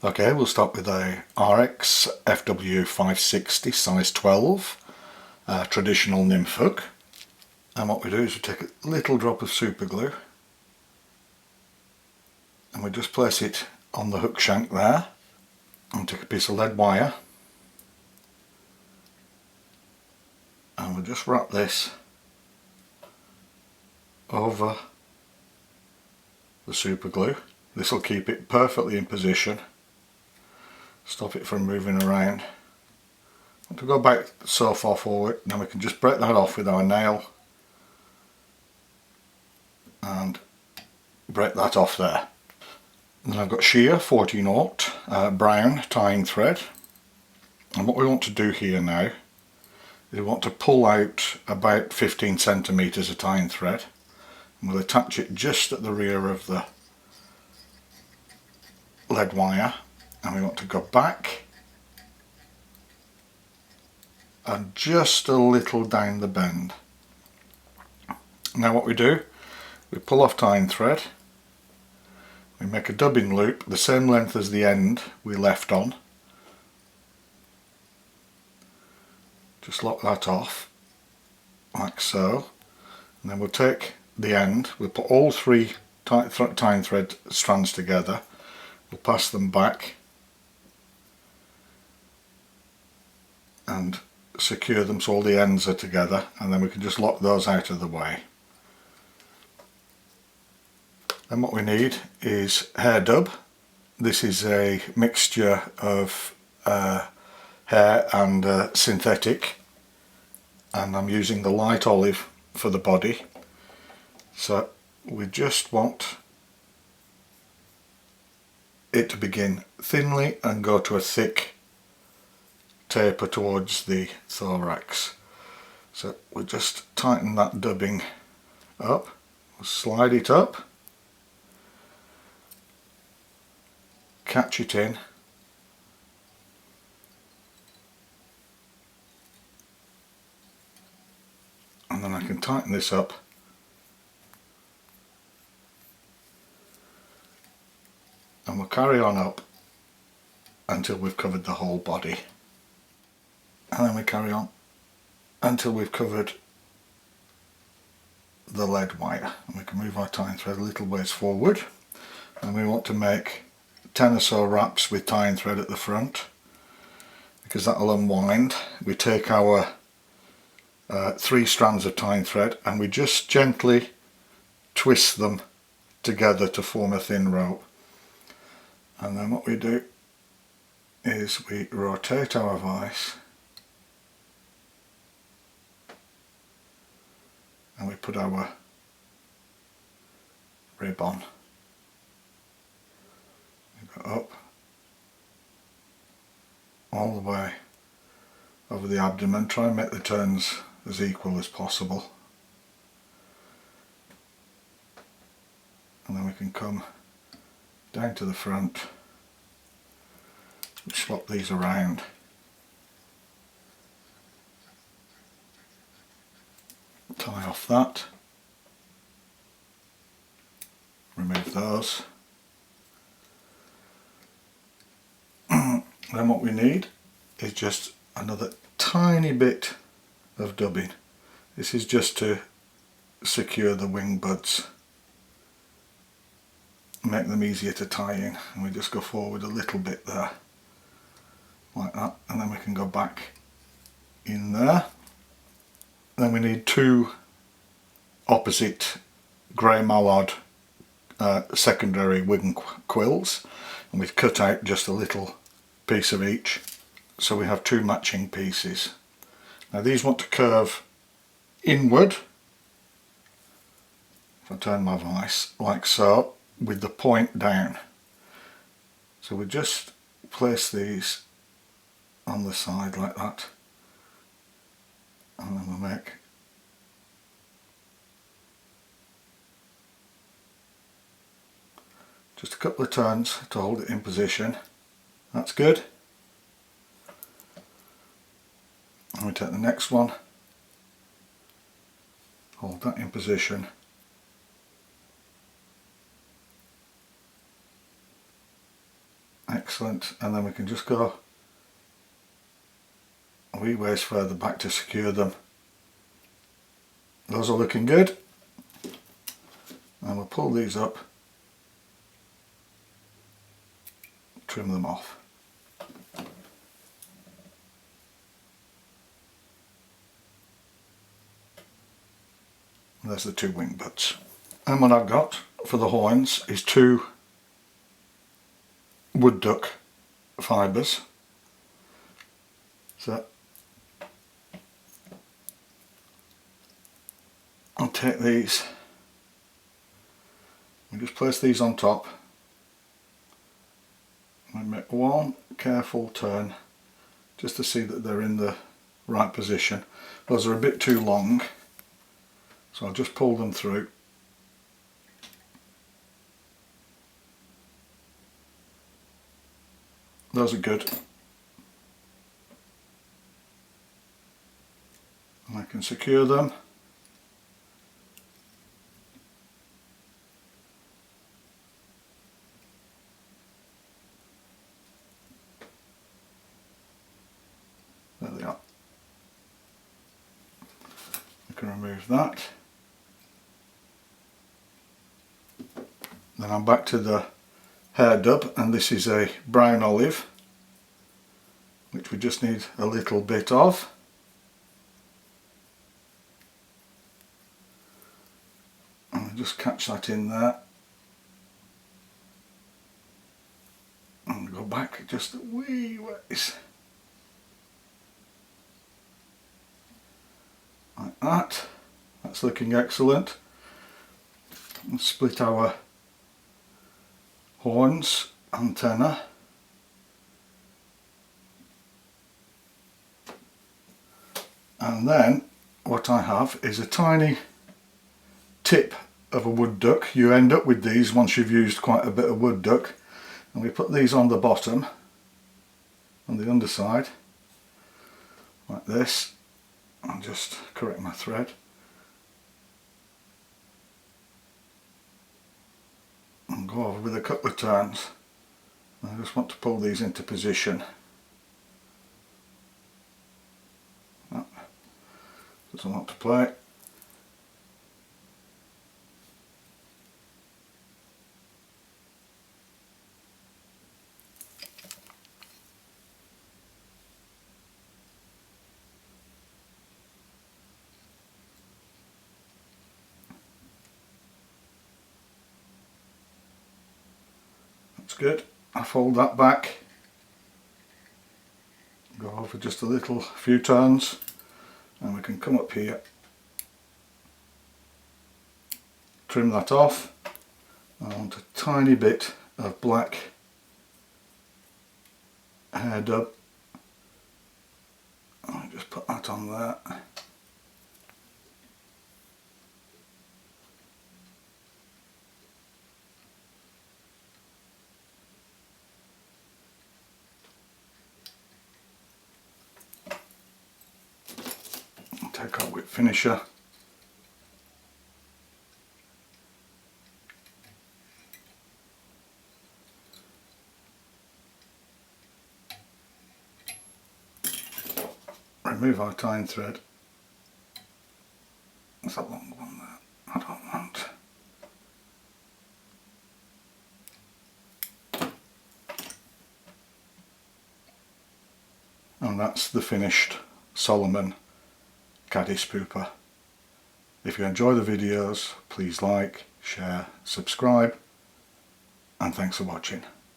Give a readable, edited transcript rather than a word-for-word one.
Okay, we'll start with a RX FW560 size 12 traditional nymph hook, and what we do is we take a little drop of super glue and we just place it on the hook shank there, and take a piece of lead wire and we'll just wrap this over the super glue. This will keep it perfectly in position, stop it from moving around. To go back so far forward, then we can just break that off with our nail and break that off there. And then I've got sheer 40/0 brown tying thread, and what we want to do here now is we want to pull out about 15 centimeters of tying thread, and we'll attach it just at the rear of the lead wire, and we want to go back and just a little down the bend. Now what we do, we pull off tying thread, we make a dubbing loop the same length as the end we left on, just lock that off like so, and then we'll take the end, we'll put all three tying thread strands together, we'll pass them back and secure them so all the ends are together, and then we can just lock those out of the way. Then what we need is hair dub. This is a mixture of hair and synthetic, and I'm using the light olive for the body. So we just want it to begin thinly and go to a thick taper towards the thorax. So we'll just tighten that dubbing up, we'll slide it up, catch it in, and then I can tighten this up and we'll carry on up until we've covered the whole body. And then we carry on until we've covered the lead wire, and we can move our tying thread a little ways forward, and we want to make 10 or so wraps with tying thread at the front because that will unwind. We take our 3 strands of tying thread and we just gently twist them together to form a thin rope, and then what we do is we rotate our vise and we put our rib on. We go up all the way over the abdomen, try and make the turns as equal as possible, and then we can come down to the front, we swap these around, tie off that, remove those. Then what we need is just another tiny bit of dubbing. This is just to secure the wing buds, make them easier to tie in, and we just go forward a little bit there like that, and then we can go back in there. Then we need 2 opposite grey mallard secondary wing quills, and we've cut out just a little piece of each, so we have 2 matching pieces. Now these want to curve inward. If I turn my vise like so, with the point down, so we just place these on the side like that, and then we'll make just a couple of turns to hold it in position. That's good. And we take the next one, hold that in position, Excellent, and then we can just go a wee ways further back to secure them. Those are looking good, and we'll pull these up, trim them off. There's the two wing butts. And what I've got for the horns is two wood duck fibres. So I'll take these and just place these on top and make one careful turn just to see that they're in the right position. Those are a bit too long, so I'll just pull them through. Those are good. And I can secure them. There they are. I can remove that. Then I'm back to the hair dub, and this is a brown olive, which we just need a little bit of. And I'll just catch that in there and go back just a wee ways like that. That's looking excellent. And split our horns, antenna, and then what I have is a tiny tip of a wood duck. You end up with these once you've used quite a bit of wood duck, and we put these on the bottom, on the underside, like this. I'll just correct my thread. And go over with a couple of turns. I just want to pull these into position. Oh, there's a lot to play. That's good. I fold that back, go over just a few turns, and we can come up here, trim that off. I want a tiny bit of black hair dub. I'll just put that on there. Take our whip finisher, remove our tying thread. That's a long one there, I don't want. And that's the finished Solomon Caddis pupa. If you enjoy the videos, please like, share, subscribe, and thanks for watching.